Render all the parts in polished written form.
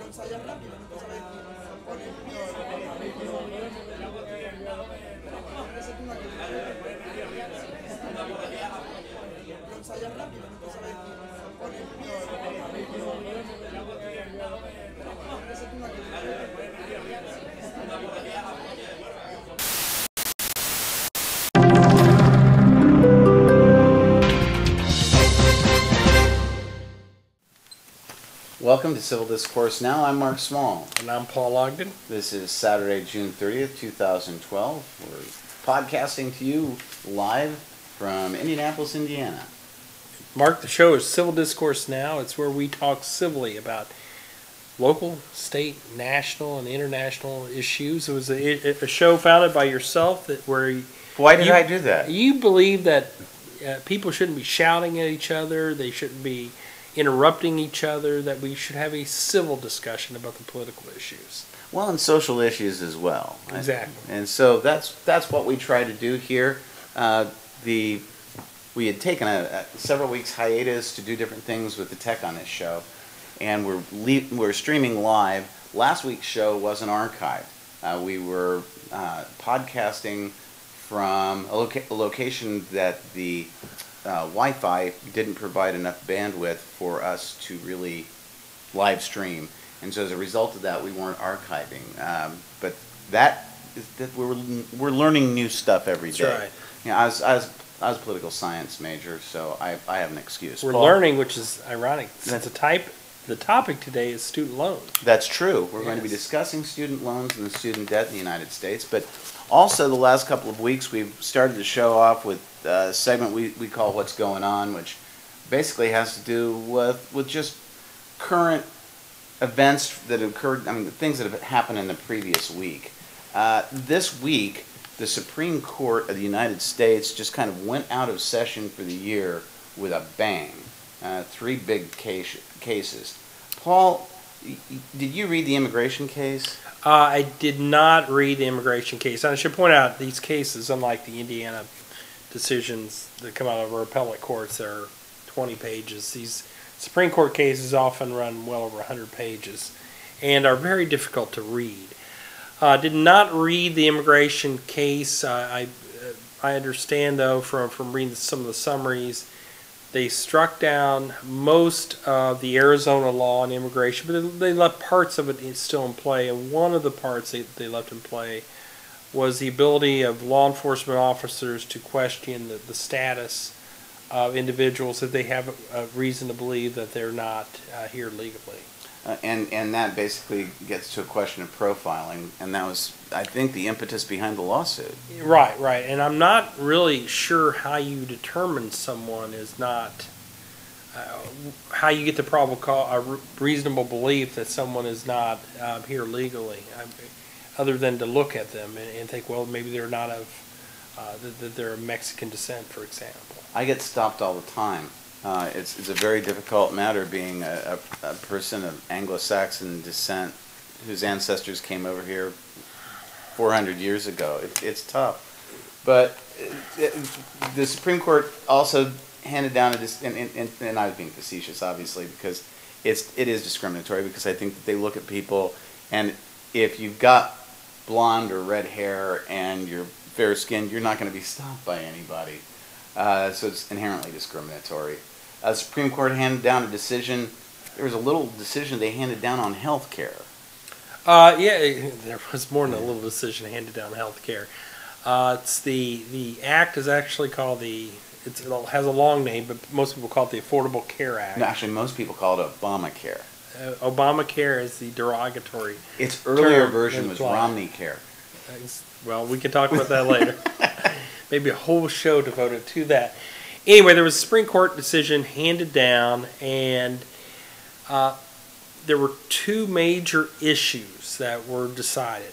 ensayas rápido, no te sabes poner el pie. Lo ensayas rápido, no te sabes poner el pie. Welcome to Civil Discourse Now. I'm Mark Small. And I'm Paul Ogden. This is Saturday, June 30th, 2012. We're podcasting to you live from Indianapolis, Indiana. Mark, the show is Civil Discourse Now. It's where we talk civilly about local, state, national, and international issues. It was a show founded by yourself where Why did I do that? You believe that people shouldn't be shouting at each other, they shouldn't be interrupting each other, that we should have a civil discussion about the political issues. Well, and social issues as well. Exactly. And so that's what we try to do here. We had taken a several weeks hiatus to do different things with the tech on this show, and we're streaming live. Last week's show wasn't archived. We were podcasting from a location that the Wi-Fi didn't provide enough bandwidth for us to really live stream, and so as a result of that, we weren't archiving. But we're learning new stuff every day. That's right. You know, I was a political science major, so I have an excuse. We're Paul? learning, which is ironic. The topic today is student loans. That's true. We're going to be discussing student loans and the student debt in the United States, but also the last couple of weeks we've started the show off with a segment we call What's Going On, which basically has to do with just current events that occurred, things that have happened in the previous week. This week, the Supreme Court of the United States just kind of went out of session for the year with a bang. 3 big cases. Paul, did you read the immigration case? I did not read the immigration case. And I should point out these cases, unlike the Indiana decisions that come out of our appellate courts, that are 20 pages. These Supreme Court cases often run well over 100 pages and are very difficult to read. Did not read the immigration case. I understand, though, from reading some of the summaries, they struck down most of the Arizona law on immigration, but they left parts of it still in play. And one of the parts they left in play was the ability of law enforcement officers to question the status of individuals if they have a reason to believe that they're not here legally. And that basically gets to a question of profiling, and that was, I think, the impetus behind the lawsuit. Right. And I'm not really sure how you determine someone is not, how you get the a reasonable belief that someone is not here legally, other than to look at them and think, well, maybe they're not that they're of Mexican descent, for example. I get stopped all the time. It's a very difficult matter being a person of Anglo-Saxon descent whose ancestors came over here 400 years ago. It's tough. But the Supreme Court also handed down and I was being facetious, obviously, because it is discriminatory, because I think that they look at people, and if you've got blonde or red hair and you're fair-skinned, you're not going to be stopped by anybody. So it's inherently discriminatory. The Supreme Court handed down a decision. There was a little decision they handed down on health care. Yeah, there was more than a little decision handed down on health care. It's the act is actually called it has a long name, but most people call it the Affordable Care Act. No, actually, most people call it Obamacare. Obamacare is the derogatory. Its earlier version was Romney Care. Well, we can talk about that later. Maybe a whole show devoted to that. Anyway, there was a Supreme Court decision handed down, and there were 2 major issues that were decided.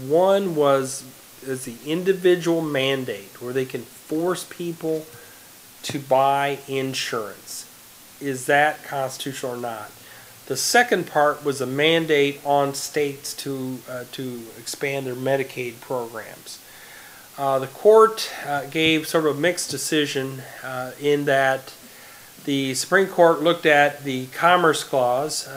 One was the individual mandate, where they can force people to buy insurance. Is that constitutional or not? The second part was a mandate on states to expand their Medicaid programs. The court gave sort of a mixed decision in that the Supreme Court looked at the Commerce Clause,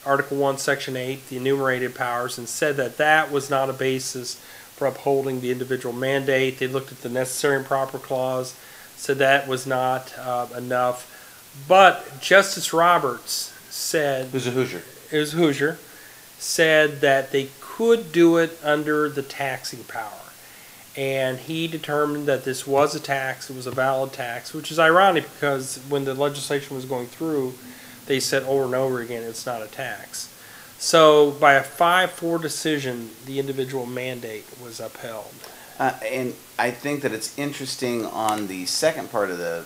Article 1, Section 8, the enumerated powers, and said that that was not a basis for upholding the individual mandate. They looked at the Necessary and Proper Clause, said that was not enough. But Justice Roberts said... Who's a Hoosier? It was Hoosier. Said that they could do it under the taxing power. And he determined that this was a tax, it was a valid tax, which is ironic because when the legislation was going through, they said over and over again it's not a tax. So by a 5-4 decision, the individual mandate was upheld. And I think that it's interesting on the second part of the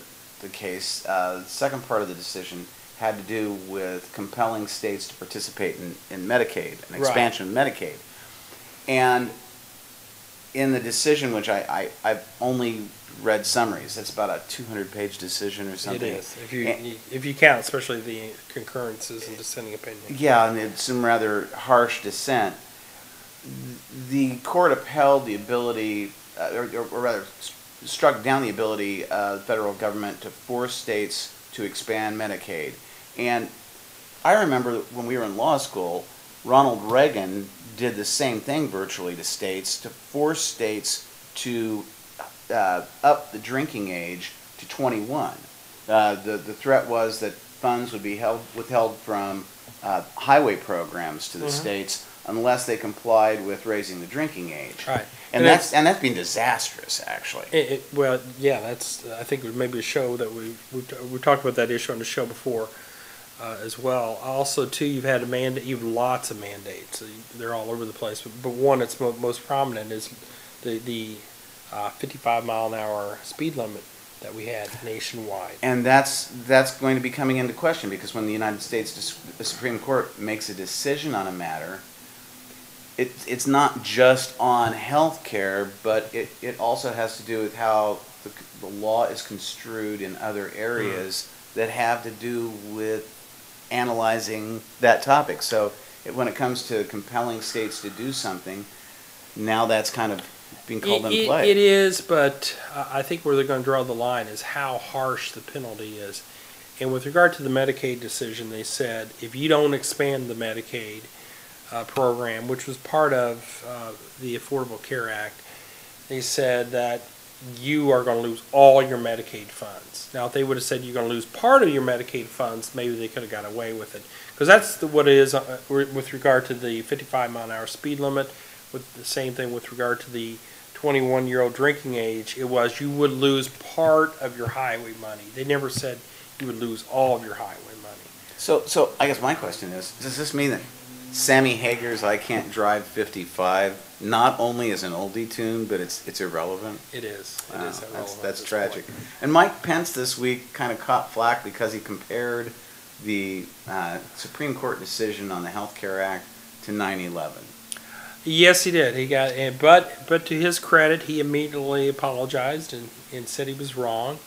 case, the second part of the decision had to do with compelling states to participate in Medicaid, an expansion of Medicaid. And in the decision, which I've only read summaries, it's about a 200-page decision or something. It is, if you count, especially the concurrences and dissenting opinions. Yeah, and it's some rather harsh dissent. The court upheld the ability, or rather struck down the ability of the federal government to force states to expand Medicaid. And I remember when we were in law school, Ronald Reagan did the same thing virtually to states, to force states to up the drinking age to 21. The threat was that funds would be withheld from highway programs to the states unless they complied with raising the drinking age. Right. And that's been disastrous, actually. Well, yeah, that's, I think, maybe a show that we talked about that issue on the show before as well. Also, too, you've had you've lots of mandates. They're all over the place. But one that's most prominent is the 55-mile-an-hour speed limit that we had nationwide. And that's going to be coming into question because when the United States the Supreme Court makes a decision on a matter, it's not just on health care, but it also has to do with how the law is construed in other areas that have to do with analyzing that topic. So when it comes to compelling states to do something, now that's kind of being called into play. It is, but I think where they're going to draw the line is how harsh the penalty is. And with regard to the Medicaid decision, they said if you don't expand the Medicaid program, which was part of the Affordable Care Act, they said that you are going to lose all your Medicaid funds. Now, if they would have said you're going to lose part of your Medicaid funds, maybe they could have got away with it. Because that's what it is with regard to the 55-mile-an-hour speed limit, with the same thing with regard to the 21-year-old drinking age. It was you would lose part of your highway money. They never said you would lose all of your highway money. So I guess my question is, does this mean that Sammy Hager's I Can't Drive 55 not only is an oldie tune, but it's irrelevant? It is. Wow, It is irrelevant. that's tragic. And Mike Pence this week kind of caught flack because he compared the Supreme Court decision on the Health Care Act to 9/11. Yes, he did. He got, but to his credit, he immediately apologized and said he was wrong.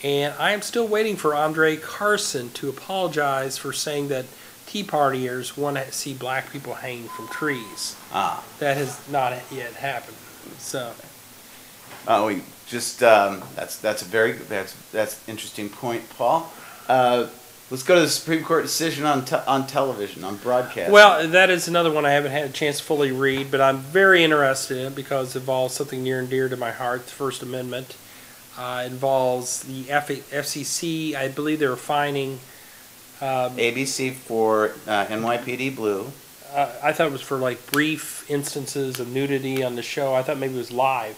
And I am still waiting for Andre Carson to apologize for saying that Tea Partiers want to see black people hanging from trees. That has not yet happened. So. We just that's an interesting point, Paul. Let's go to the Supreme Court decision on television, on broadcast. Well, that is another one I haven't had a chance to fully read, but I'm very interested in it because it involves something near and dear to my heart, the First Amendment. It involves the FCC. I believe they were fining ABC for NYPD Blue. I thought it was for like brief instances of nudity on the show. I thought maybe it was live.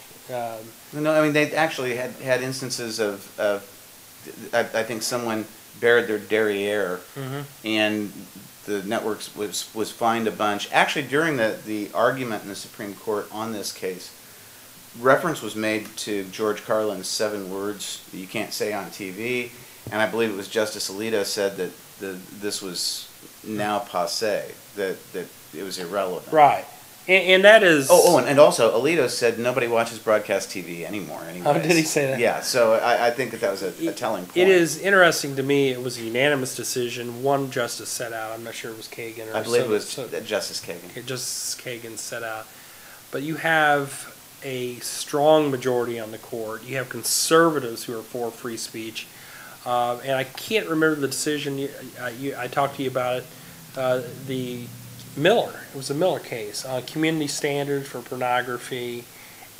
No, I mean they actually had instances of I think someone bared their derriere, and the network was fined a bunch. Actually, during the argument in the Supreme Court on this case, reference was made to George Carlin's 7 words that you can't say on TV, and I believe it was Justice Alito said that this was now passé, that it was irrelevant. Right. And that is... and also Alito said nobody watches broadcast TV anymore anyways. Oh, did he say that? Yeah, so I think that was a telling point. It is interesting to me. It was a unanimous decision. One justice set out. I'm not sure it was Kagan. I believe it was Justice Kagan. Justice Kagan set out. But you have a strong majority on the court. You have conservatives who are for free speech. And I can't remember the decision. I talked to you about it. The Miller. It was a Miller case. Community standards for pornography,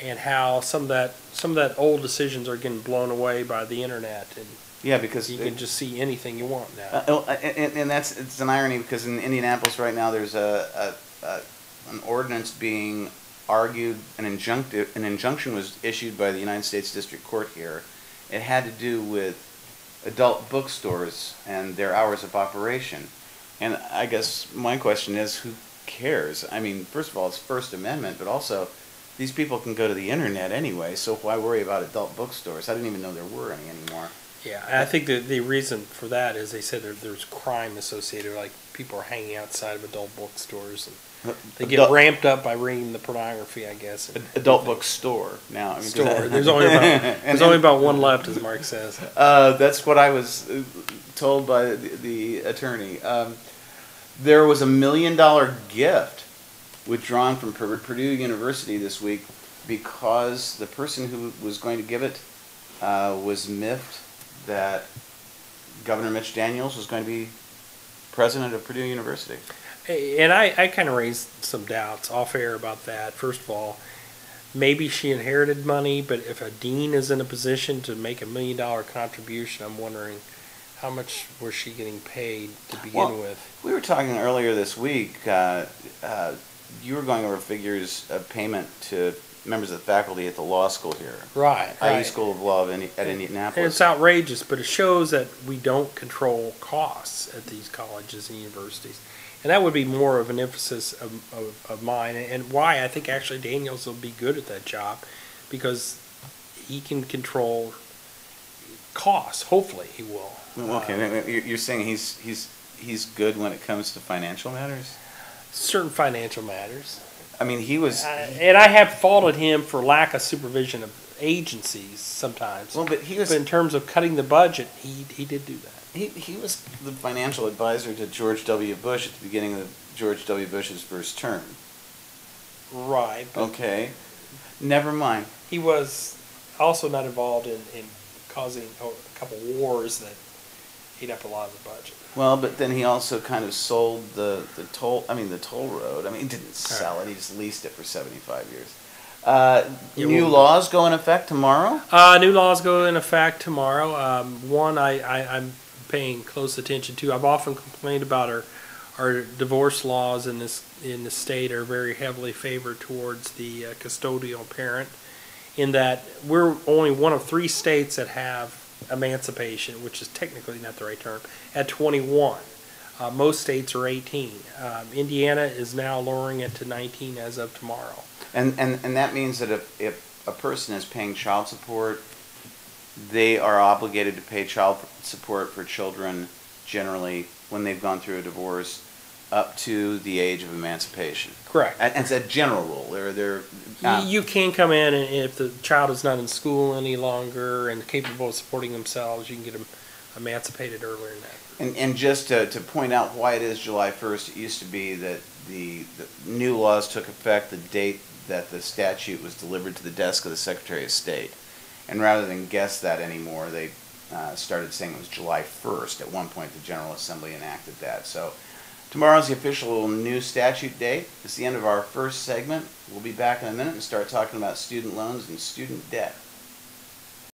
and how some of that old decisions are getting blown away by the internet, and Yeah, because you can just see anything you want now. and it's an irony, because in Indianapolis right now there's an ordinance being argued. An injunction was issued by the United States District Court here. It had to do with adult bookstores and their hours of operation. And I guess my question is, who cares? I mean, first of all, it's First Amendment, but also these people can go to the internet anyway, so why worry about adult bookstores? I didn't even know there were any anymore. Yeah, and I think the reason for that is they said there's crime associated, like people are hanging outside of adult bookstores, and they get ramped up by reading the pornography, I guess. Adult bookstore now. I mean, Store. There's only about one left, as Mark says. That's what I was told by the attorney. There was $1 million gift withdrawn from Purdue University this week because the person who was going to give it was miffed that Governor Mitch Daniels was going to be president of Purdue University. And I kind of raised some doubts off air about that. First of all, maybe she inherited money, but if a dean is in a position to make $1 million contribution, I'm wondering how much was she getting paid to begin with? We were talking earlier this week. You were going over figures of payment to members of the faculty at the law school here. Right. IE School of Law at Indianapolis. And it's outrageous, but it shows that we don't control costs at these colleges and universities. And that would be more of an emphasis of mine, and why I think actually Daniels will be good at that job, because he can control costs. Hopefully he will. Okay, you're saying he's good when it comes to financial matters? Certain financial matters. I mean, he was... and I have faulted him for lack of supervision of agencies sometimes. Well, but he was... But in terms of cutting the budget, he did do that. He was the financial advisor to George W. Bush at the beginning of George W. Bush's first term. Right. Okay. Never mind. He was also not involved in causing a couple wars that ate up a lot of the budget. Well, but then he also kind of sold the toll road. I mean, he didn't sell it. He just leased it for 75 years. New laws go in effect tomorrow? New laws go in effect tomorrow. One I'm paying close attention to. I've often complained about our divorce laws in the state are very heavily favored towards the custodial parent, in that we're only one of 3 states that have emancipation, which is technically not the right term, at 21. Most states are 18. Indiana is now lowering it to 19 as of tomorrow. And that means that if a person is paying child support, they are obligated to pay child support for children generally when they've gone through a divorce up to the age of emancipation. Correct. And it's a general rule. You can come in, and if the child is not in school any longer and capable of supporting themselves, you can get them emancipated earlier than that. And just to point out why it is July 1st, it used to be that the new laws took effect the date that the statute was delivered to the desk of the Secretary of State. And rather than guess that anymore, they started saying it was July 1st. At one point, the General Assembly enacted that. So tomorrow's the official new statute date. It's the end of our first segment. We'll be back in a minute and start talking about student loans and student debt.